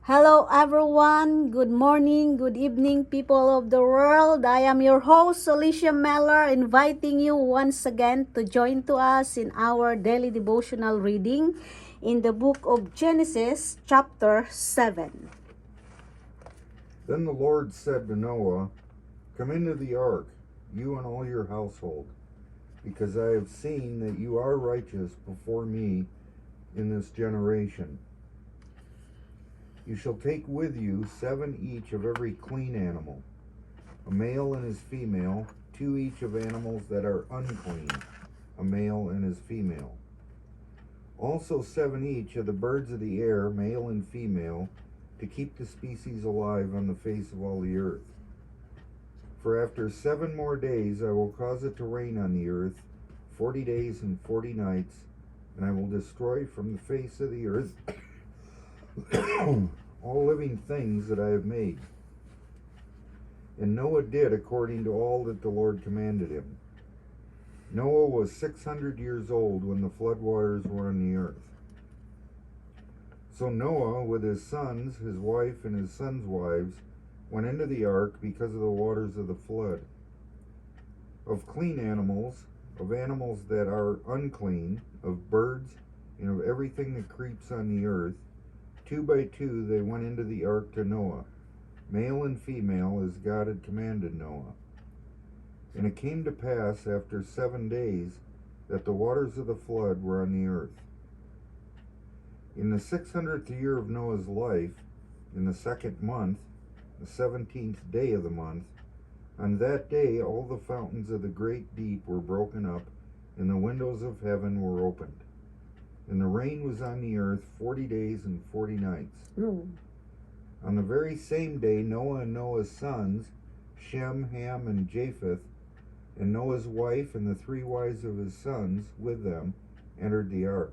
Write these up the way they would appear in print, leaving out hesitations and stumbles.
Hello everyone, good morning, good evening people of the world. I am your host Alicia Meller, inviting you once again to join to us in our daily devotional reading in the book of Genesis chapter 7. Then the Lord said to Noah, "Come into the ark, you and all your household, because I have seen that you are righteous before me in this generation. You shall take with you 7 each of every clean animal, a male and his female, 2 each of animals that are unclean, a male and his female. Also 7 each of the birds of the air, male and female, to keep the species alive on the face of all the earth. For after 7 more days I will cause it to rain on the earth 40 days and 40 nights, and I will destroy from the face of the earth all living things that I have made." And Noah did according to all that the Lord commanded him. Noah was 600 years old when the flood waters were on the earth. So Noah, with his sons, his wife, and his sons' wives, went into the ark because of the waters of the flood. Of clean animals, of animals that are unclean, of birds, and of everything that creeps on the earth, 2 by 2 they went into the ark to Noah, male and female, as God had commanded Noah. And it came to pass after 7 days that the waters of the flood were on the earth. In the 600th year of Noah's life, in the 2nd month, the 17th day of the month, on that day all the fountains of the great deep were broken up, and the windows of heaven were opened. And the rain was on the earth 40 days and 40 nights. On the very same day Noah and Noah's sons, Shem, Ham, and Japheth, and Noah's wife and the 3 wives of his sons with them, entered the ark.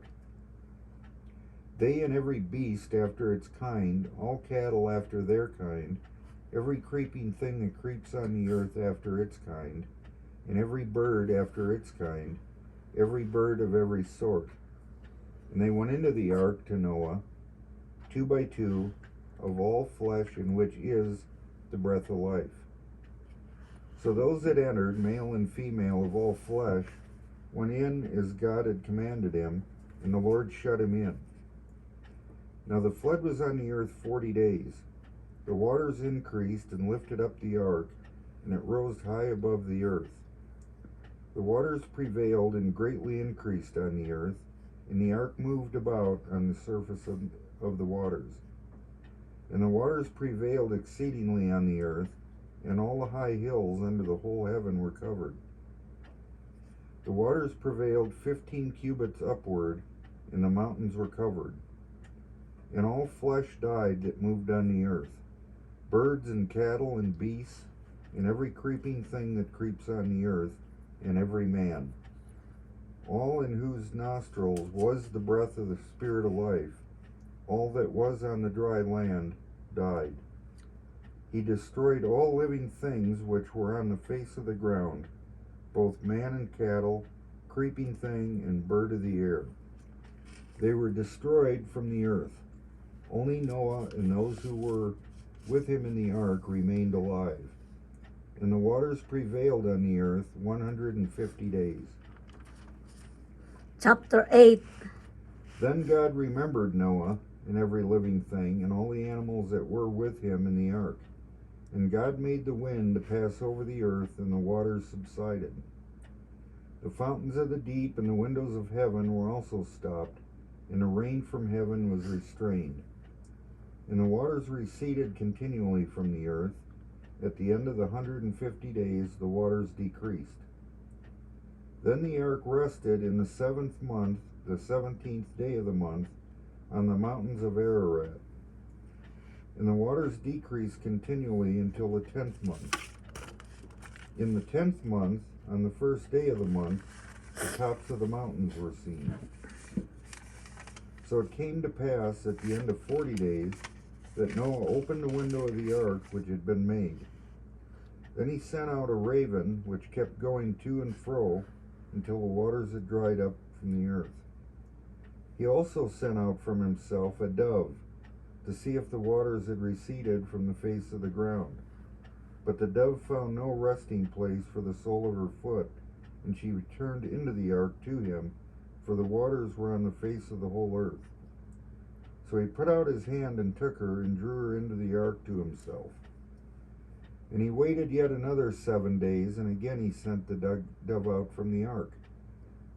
They and every beast after its kind, all cattle after their kind, every creeping thing that creeps on the earth after its kind, and every bird after its kind, every bird of every sort. And they went into the ark to Noah, 2 by 2, of all flesh in which is the breath of life. So those that entered, male and female of all flesh, went in as God had commanded him, and the Lord shut him in. Now the flood was on the earth 40 days. The waters increased and lifted up the ark, and it rose high above the earth. The waters prevailed and greatly increased on the earth, and the ark moved about on the surface of the waters. And the waters prevailed exceedingly on the earth, and all the high hills under the whole heaven were covered. The waters prevailed 15 cubits upward, and the mountains were covered. And all flesh died that moved on the earth, birds and cattle and beasts, and every creeping thing that creeps on the earth, and every man. All in whose nostrils was the breath of the Spirit of life, all that was on the dry land, died. He destroyed all living things which were on the face of the ground, both man and cattle, creeping thing and bird of the air. They were destroyed from the earth. Only Noah and those who were with him in the ark remained alive. And the waters prevailed on the earth 150 days. Chapter 8. Then God remembered Noah and every living thing and all the animals that were with him in the ark. And God made the wind to pass over the earth, and the waters subsided. The fountains of the deep and the windows of heaven were also stopped, and the rain from heaven was restrained. And the waters receded continually from the earth. At the end of the 150 days the waters decreased. Then the ark rested in the 7th month, the 17th day of the month, on the mountains of Ararat. And the waters decreased continually until the 10th month. In the 10th month, on the 1st day of the month, the tops of the mountains were seen. So it came to pass at the end of 40 days that Noah opened the window of the ark which had been made. Then he sent out a raven which kept going to and fro until the waters had dried up from the earth. He also sent out from himself a dove, to see if the waters had receded from the face of the ground. But the dove found no resting place for the sole of her foot, and she returned into the ark to him, for the waters were on the face of the whole earth. So he put out his hand and took her, and drew her into the ark to himself. And he waited yet another 7 days, and again he sent the dove out from the ark.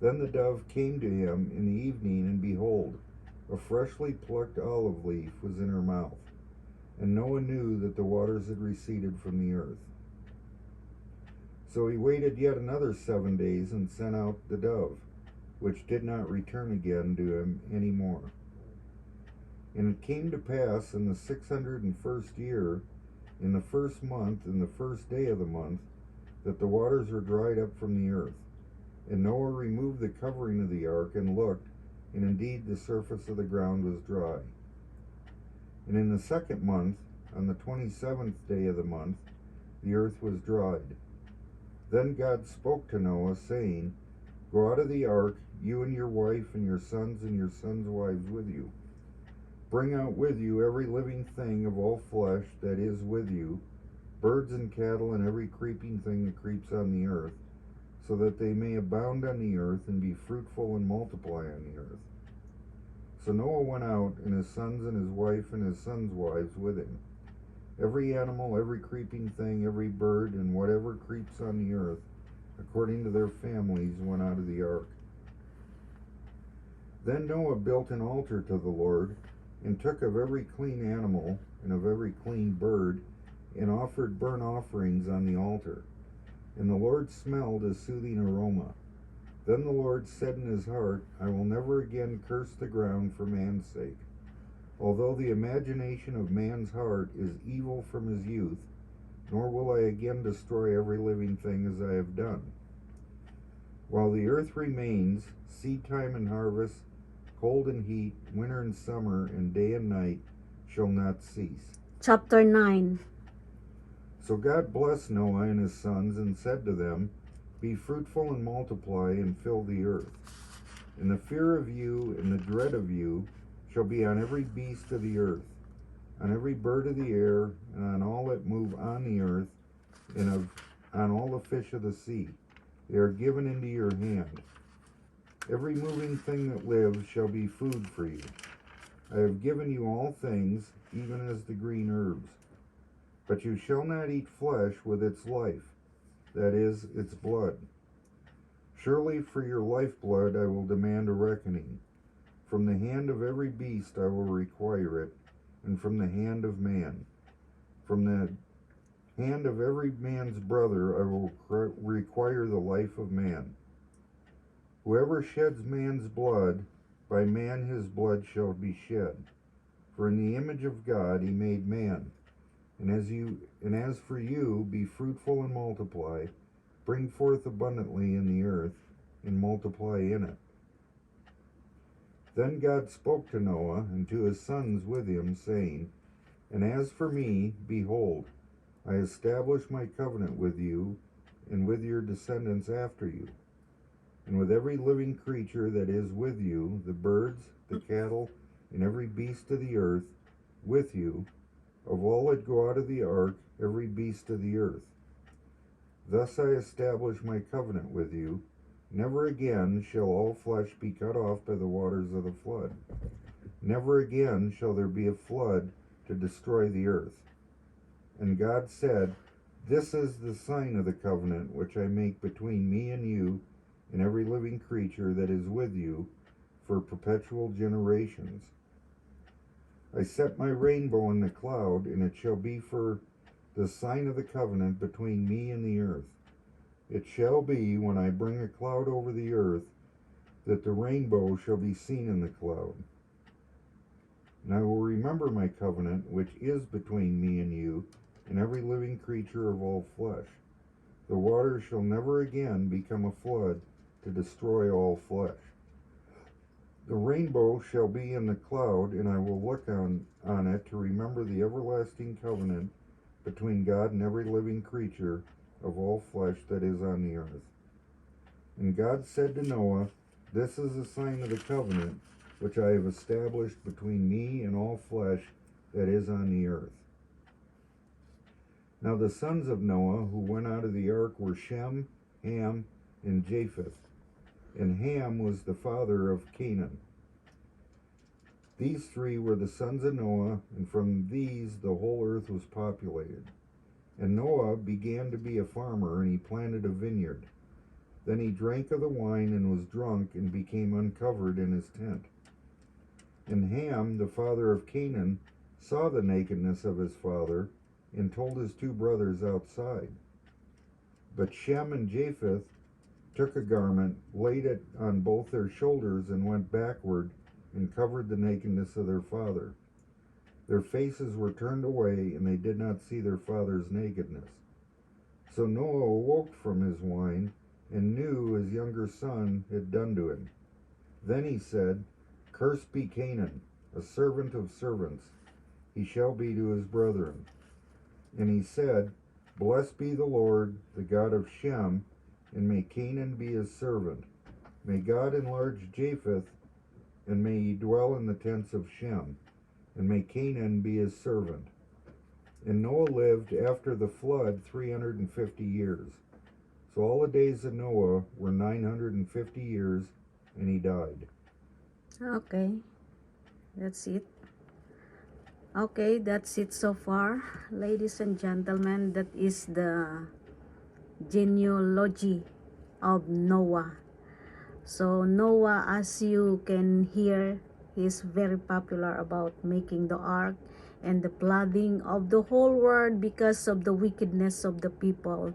Then the dove came to him in the evening, and behold, a freshly plucked olive leaf was in her mouth. And Noah knew that the waters had receded from the earth. So he waited yet another 7 days, and sent out the dove, which did not return again to him any more. And it came to pass in the 601st year, in the first month, in the first day of the month, that the waters were dried up from the earth. And Noah removed the covering of the ark, and looked, and indeed the surface of the ground was dry. And in the second month, on the 27th day of the month, the earth was dried. Then God spoke to Noah, saying, Go out of the ark, you and your wife, and your sons wives with you. Bring out with you every living thing of all flesh that is with you, birds and cattle, and every creeping thing that creeps on the earth, so that they may abound on the earth, and be fruitful and multiply on the earth. So Noah went out, and his sons and his wife and his sons' wives with him. Every animal, every creeping thing, every bird, and whatever creeps on the earth, according to their families, went out of the ark. Then Noah built an altar to the Lord, and took of every clean animal and of every clean bird, and offered burnt offerings on the altar. And the Lord smelled a soothing aroma. Then the Lord said in his heart, I will never again curse the ground for man's sake. Although the imagination of man's heart is evil from his youth, nor will I again destroy every living thing as I have done. While the earth remains, seed time and harvest, cold and heat, winter and summer, and day and night shall not cease. Chapter 9. So God blessed Noah and his sons, and said to them, Be fruitful and multiply, and fill the earth. And the fear of you and the dread of you shall be on every beast of the earth, on every bird of the air, and on all that move on the earth, and on all the fish of the sea. They are given into your hand. Every moving thing that lives shall be food for you. I have given you all things, even as the green herbs. But you shall not eat flesh with its life, that is, its blood. Surely for your lifeblood I will demand a reckoning. From the hand of every beast I will require it, and from the hand of man. From the hand of every man's brother I will require the life of man. Whoever sheds man's blood, by man his blood shall be shed. For in the image of God he made man. And as for you, be fruitful and multiply, bring forth abundantly in the earth, and multiply in it. Then God spoke to Noah and to his sons with him, saying, And as for me, behold, I establish my covenant with you, and with your descendants after you, and with every living creature that is with you, the birds, the cattle, and every beast of the earth, with you, of all that go out of the ark, every beast of the earth. Thus I establish my covenant with you. Never again shall all flesh be cut off by the waters of the flood. Never again shall there be a flood to destroy the earth. And God said, This is the sign of the covenant which I make between me and you, and every living creature that is with you, for perpetual generations. I set my rainbow in the cloud, and it shall be for the sign of the covenant between me and the earth. It shall be, when I bring a cloud over the earth, that the rainbow shall be seen in the cloud. And I will remember my covenant, which is between me and you, and every living creature of all flesh. The waters shall never again become a flood to destroy all flesh. The rainbow shall be in the cloud, and I will look on it to remember the everlasting covenant between God and every living creature of all flesh that is on the earth. And God said to Noah, This is a sign of the covenant which I have established between me and all flesh that is on the earth. Now the sons of Noah who went out of the ark were Shem, Ham, and Japheth. And Ham was the father of Canaan. These three were the sons of Noah, and from these the whole earth was populated. And Noah began to be a farmer, and he planted a vineyard. Then he drank of the wine and was drunk, and became uncovered in his tent. And Ham, the father of Canaan, saw the nakedness of his father, and told his two brothers outside. But Shem and Japheth took a garment, laid it on both their shoulders, and went backward, and covered the nakedness of their father. Their faces were turned away, and they did not see their father's nakedness. So Noah awoke from his wine, and knew his younger son had done to him. Then he said, Cursed be Canaan, a servant of servants. He shall be to his brethren. And he said, Blessed be the Lord, the God of Shem, and may Canaan be his servant. May God enlarge Japheth, and may he dwell in the tents of Shem, and may Canaan be his servant. And Noah lived after the flood 350 years. So all the days of Noah were 950 years, and he died. Okay, that's it. Okay, that's it so far, ladies and gentlemen. That is the genealogy of Noah. So Noah, as you can hear, is very popular about making the ark and the flooding of the whole world because of the wickedness of the people.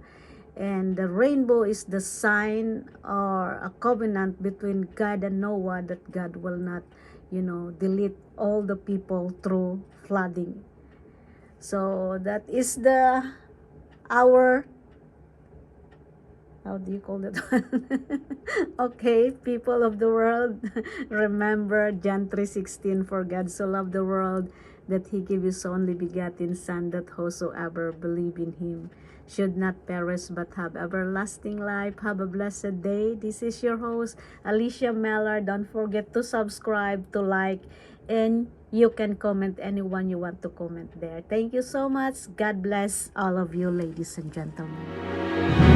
And the rainbow is the sign or a covenant between God and Noah that God will not, delete all the people through flooding. So that is our, how do you call that one? Okay, people of the world, remember John 3:16, for God so loved the world that he gave his only begotten Son, that whosoever believe in him should not perish but have everlasting life. Have a blessed day. This is your host, Alicia Meller. Don't forget to subscribe, to like, and you can comment anyone you want to comment there. Thank you so much. God bless all of you, ladies and gentlemen.